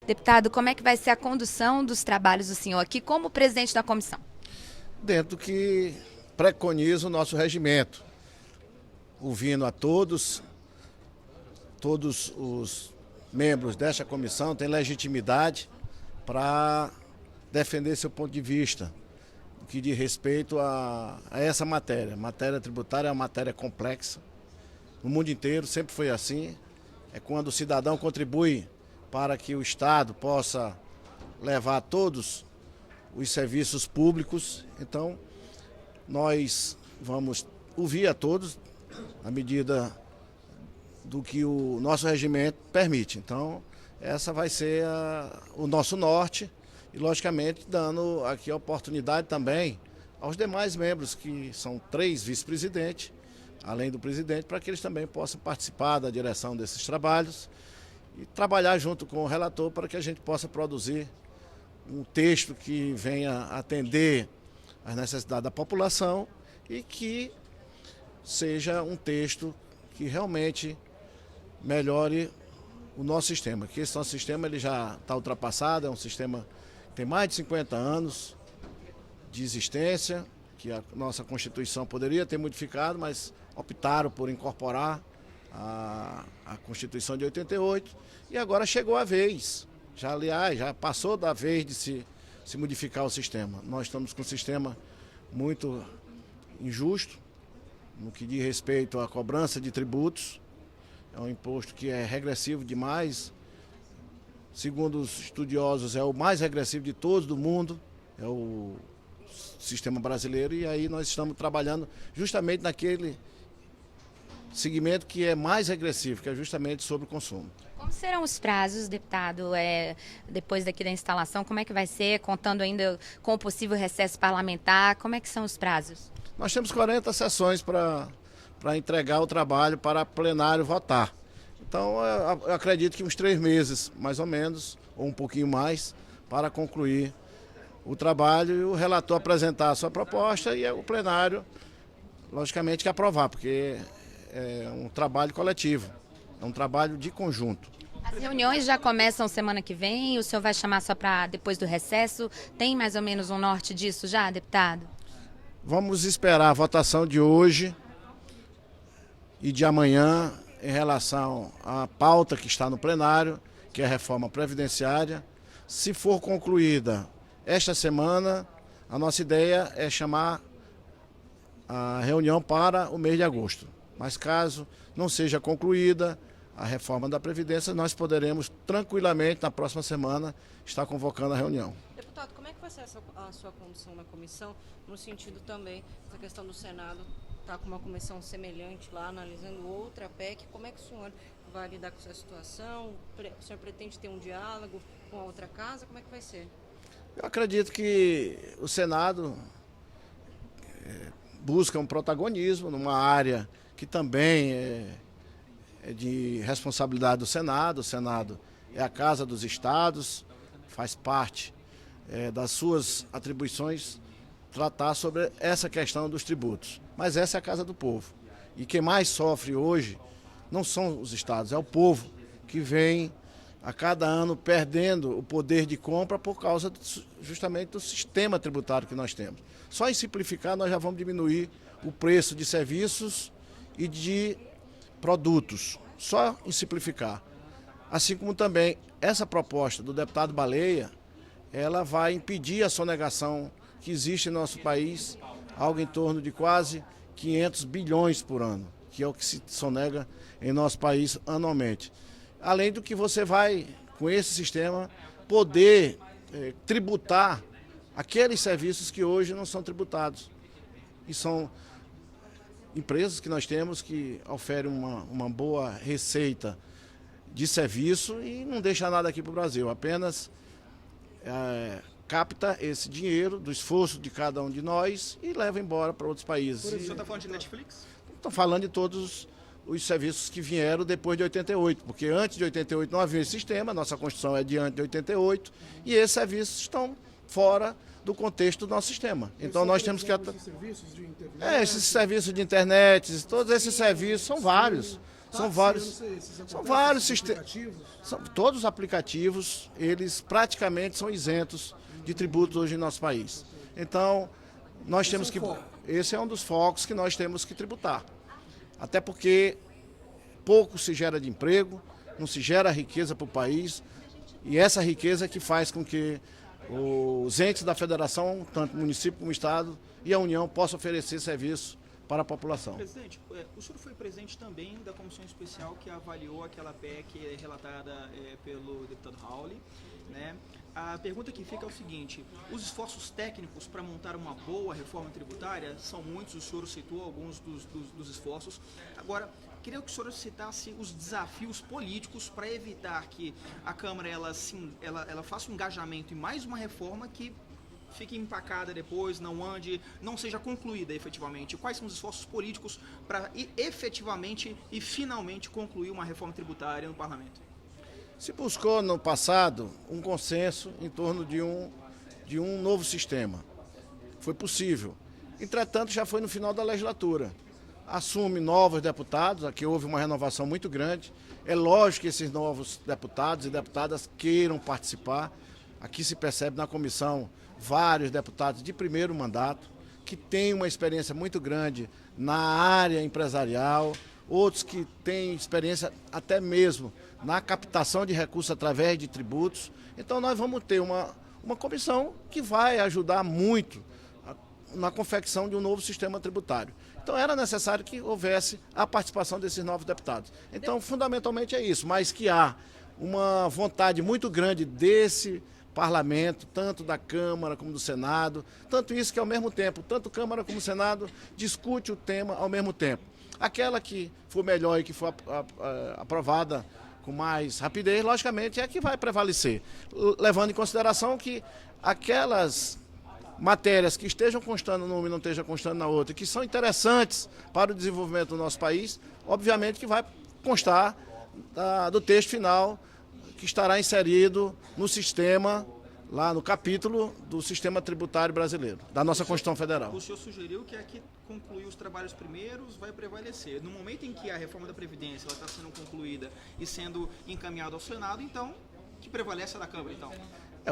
Deputado, como é que vai ser a condução dos trabalhos do senhor aqui como presidente da comissão? Dentro do que preconiza o nosso regimento, ouvindo a todos os membros desta comissão têm legitimidade para defender seu ponto de vista, no que diz respeito a essa matéria. A matéria tributária é uma matéria complexa, no mundo inteiro sempre foi assim, é quando o cidadão contribui para que o Estado possa levar todos os serviços públicos. Então, nós vamos ouvir a todos à medida do que o nosso regimento permite. Então, essa vai ser o nosso norte e, logicamente, dando aqui a oportunidade também aos demais membros, que são 3 vice-presidentes, além do presidente, para que eles também possam participar da direção desses trabalhos e trabalhar junto com o relator para que a gente possa produzir um texto que venha atender às necessidades da população e que seja um texto que realmente melhore o nosso sistema. Que esse nosso sistema ele já está ultrapassado, é um sistema que tem mais de 50 anos de existência, que a nossa Constituição poderia ter modificado, mas optaram por incorporar a Constituição de 88 e agora chegou a vez. Já passou da vez de se modificar o sistema. Nós estamos com um sistema muito injusto no que diz respeito à cobrança de tributos. É um imposto que é regressivo demais. Segundo os estudiosos, é o mais regressivo de todos do mundo, é o sistema brasileiro, e aí nós estamos trabalhando justamente naquele segmento que é mais regressivo, que é justamente sobre o consumo. Como serão os prazos, deputado, depois daqui da instalação? Como é que vai ser, contando ainda com o possível recesso parlamentar? Como é que são os prazos? Nós temos 40 sessões para entregar o trabalho para plenário votar. Então, eu acredito que uns 3 meses, mais ou menos, ou um pouquinho mais, para concluir o trabalho e o relator apresentar a sua proposta e o plenário, logicamente, que aprovar, porque é um trabalho coletivo, é um trabalho de conjunto. As reuniões já começam semana que vem, o senhor vai chamar só para depois do recesso? Tem mais ou menos um norte disso já, deputado? Vamos esperar a votação de hoje e de amanhã em relação à pauta que está no plenário, que é a reforma previdenciária. Se for concluída esta semana, a nossa ideia é chamar a reunião para o mês de agosto. Mas caso não seja concluída a reforma da Previdência, nós poderemos tranquilamente, na próxima semana, estar convocando a reunião. Deputado, como é que vai ser a sua condução na comissão, no sentido também da questão do Senado está com uma comissão semelhante lá, analisando outra PEC, como é que o senhor vai lidar com essa situação? O senhor pretende ter um diálogo com a outra casa? Como é que vai ser? Eu acredito que o Senado busca um protagonismo numa área que também é de responsabilidade do Senado. O Senado é a casa dos estados, faz parte das suas atribuições tratar sobre essa questão dos tributos. Mas essa é a casa do povo. E quem mais sofre hoje não são os estados, é o povo que vem a cada ano perdendo o poder de compra por causa justamente do sistema tributário que nós temos. Só em simplificar nós já vamos diminuir o preço de serviços e de produtos. Só em simplificar. Assim como também essa proposta do deputado Baleia, ela vai impedir a sonegação que existe no nosso país, algo em torno de quase 500 bilhões por ano, que é o que se sonega em nosso país anualmente. Além do que você vai, com esse sistema, poder tributar aqueles serviços que hoje não são tributados. E são empresas que nós temos que oferem uma boa receita de serviço e não deixa nada aqui para o Brasil, apenas capta esse dinheiro do esforço de cada um de nós e leva embora para outros países. O senhor está falando de Netflix? Estou falando de todos os serviços que vieram depois de 88, porque antes de 88 não havia esse sistema, nossa Constituição é de antes de 88, e esses serviços estão fora do contexto do nosso sistema. Então nós temos que... Esses serviços de internet? Esses serviços de internet, todos esses serviços são vários. São vários sistemas. Todos os aplicativos, eles praticamente são isentos de tributos hoje em nosso país. Então, nós temos que... Esse é um dos focos que nós temos que tributar. Até porque pouco se gera de emprego, não se gera riqueza para o país, e essa riqueza é que faz com que os entes da federação, tanto município como estado, e a União possam oferecer serviço para a população. Presidente, o senhor foi presente também da comissão especial que avaliou aquela PEC relatada pelo deputado Raul, né? A pergunta que fica é o seguinte: os esforços técnicos para montar uma boa reforma tributária são muitos, o senhor citou alguns dos esforços. Agora, queria que o senhor citasse os desafios políticos para evitar que a Câmara ela faça um engajamento em mais uma reforma que fique empacada depois, não ande, não seja concluída efetivamente. Quais são os esforços políticos para efetivamente e finalmente concluir uma reforma tributária no Parlamento? Se buscou no passado um consenso em torno de um novo sistema. Foi possível. Entretanto, já foi no final da legislatura. Assume novos deputados, aqui houve uma renovação muito grande. É lógico que esses novos deputados e deputadas queiram participar. Aqui se percebe na comissão vários deputados de primeiro mandato, que têm uma experiência muito grande na área empresarial, outros que têm experiência até mesmo na captação de recursos através de tributos. Então nós vamos ter uma comissão que vai ajudar muito na confecção de um novo sistema tributário. Então era necessário que houvesse a participação desses novos deputados. Então fundamentalmente é isso, mas que há uma vontade muito grande desse parlamento, tanto da Câmara como do Senado, tanto isso que ao mesmo tempo, tanto Câmara como Senado discute o tema ao mesmo tempo. Aquela que for melhor e que for aprovada com mais rapidez, logicamente, é a que vai prevalecer, levando em consideração que aquelas matérias que estejam constando numa e não estejam constando na outra, que são interessantes para o desenvolvimento do nosso país, obviamente que vai constar do texto final que estará inserido no sistema, lá no capítulo do sistema tributário brasileiro, da nossa Constituição Federal. O senhor sugeriu que a que concluir os trabalhos primeiros vai prevalecer. No momento em que a reforma da Previdência está sendo concluída e sendo encaminhada ao Senado, então, que prevalece a da Câmara, então?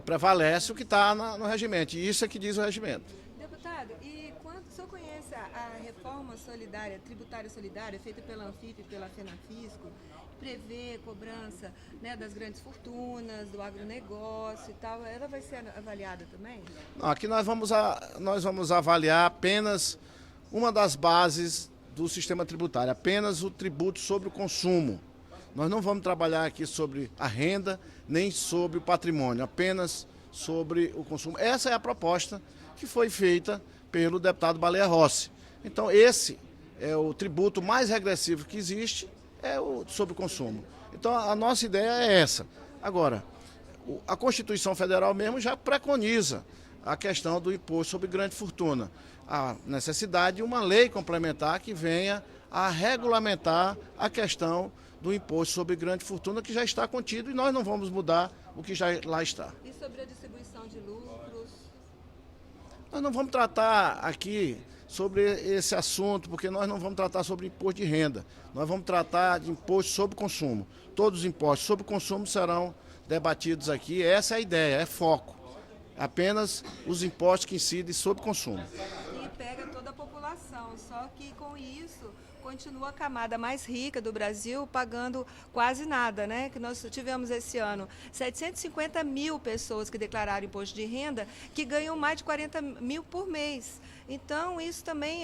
Prevalece o que está no regimento, e isso é que diz o regimento. Deputado, e quando o senhor conhece a reforma solidária, tributária solidária, feita pela Anfip e pela FENAFISCO, prevê cobrança, né, das grandes fortunas, do agronegócio e tal, ela vai ser avaliada também? Não, aqui nós vamos avaliar apenas uma das bases do sistema tributário, apenas o tributo sobre o consumo. Nós não vamos trabalhar aqui sobre a renda, nem sobre o patrimônio, apenas sobre o consumo. Essa é a proposta que foi feita pelo deputado Baleia Rossi. Então esse é o tributo mais regressivo que existe, é o sobre o consumo. Então a nossa ideia é essa. Agora, a Constituição Federal mesmo já preconiza a questão do imposto sobre grande fortuna. A necessidade de uma lei complementar que venha a regulamentar a questão do imposto sobre grande fortuna, que já está contido, e nós não vamos mudar o que já lá está. E sobre a distribuição de lucros? Nós não vamos tratar aqui sobre esse assunto, porque nós não vamos tratar sobre imposto de renda. Nós vamos tratar de imposto sobre consumo. Todos os impostos sobre consumo serão debatidos aqui. Essa é a ideia, é foco. Apenas os impostos que incidem sobre consumo. E pega toda a população, só que com isso continua a camada mais rica do Brasil pagando quase nada, né? Que nós tivemos esse ano 750 mil pessoas que declararam imposto de renda, que ganham mais de 40 mil por mês. Então, isso também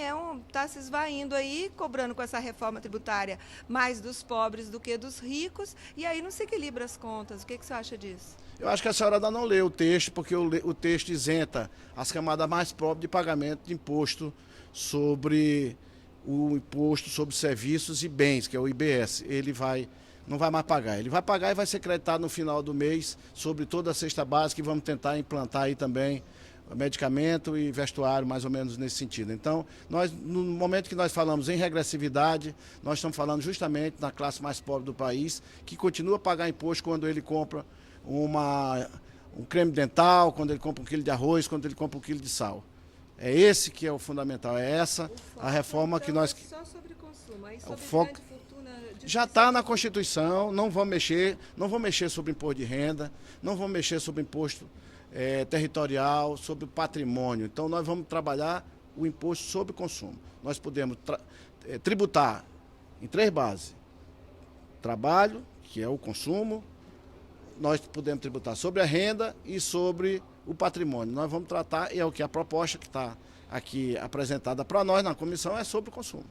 está se esvaindo aí, cobrando com essa reforma tributária mais dos pobres do que dos ricos, e aí não se equilibra as contas. O que você acha disso? Eu acho que a senhora ainda não leu o texto, porque o texto isenta as camadas mais pobres de pagamento de imposto sobre o imposto sobre serviços e bens, que é o IBS. Ele não vai mais pagar. Ele vai pagar e vai ser creditado no final do mês sobre toda a cesta básica, e vamos tentar implantar aí também medicamento e vestuário, mais ou menos nesse sentido. Então, no momento que nós falamos em regressividade, nós estamos falando justamente na classe mais pobre do país, que continua a pagar imposto quando ele compra um creme dental, quando ele compra um quilo de arroz, quando ele compra um quilo de sal. É esse que é o fundamental, é essa a reforma que nós... Só sobre consumo, aí sobre foco... grande fortuna Já está na Constituição, não vão mexer sobre imposto de renda, não vão mexer sobre imposto territorial, sobre patrimônio. Então nós vamos trabalhar o imposto sobre consumo. Nós podemos tributar em 3 bases. Trabalho, que é o consumo, nós podemos tributar sobre a renda e sobre o patrimônio. Nós vamos tratar, e é o que a proposta que está aqui apresentada para nós na comissão é sobre o consumo.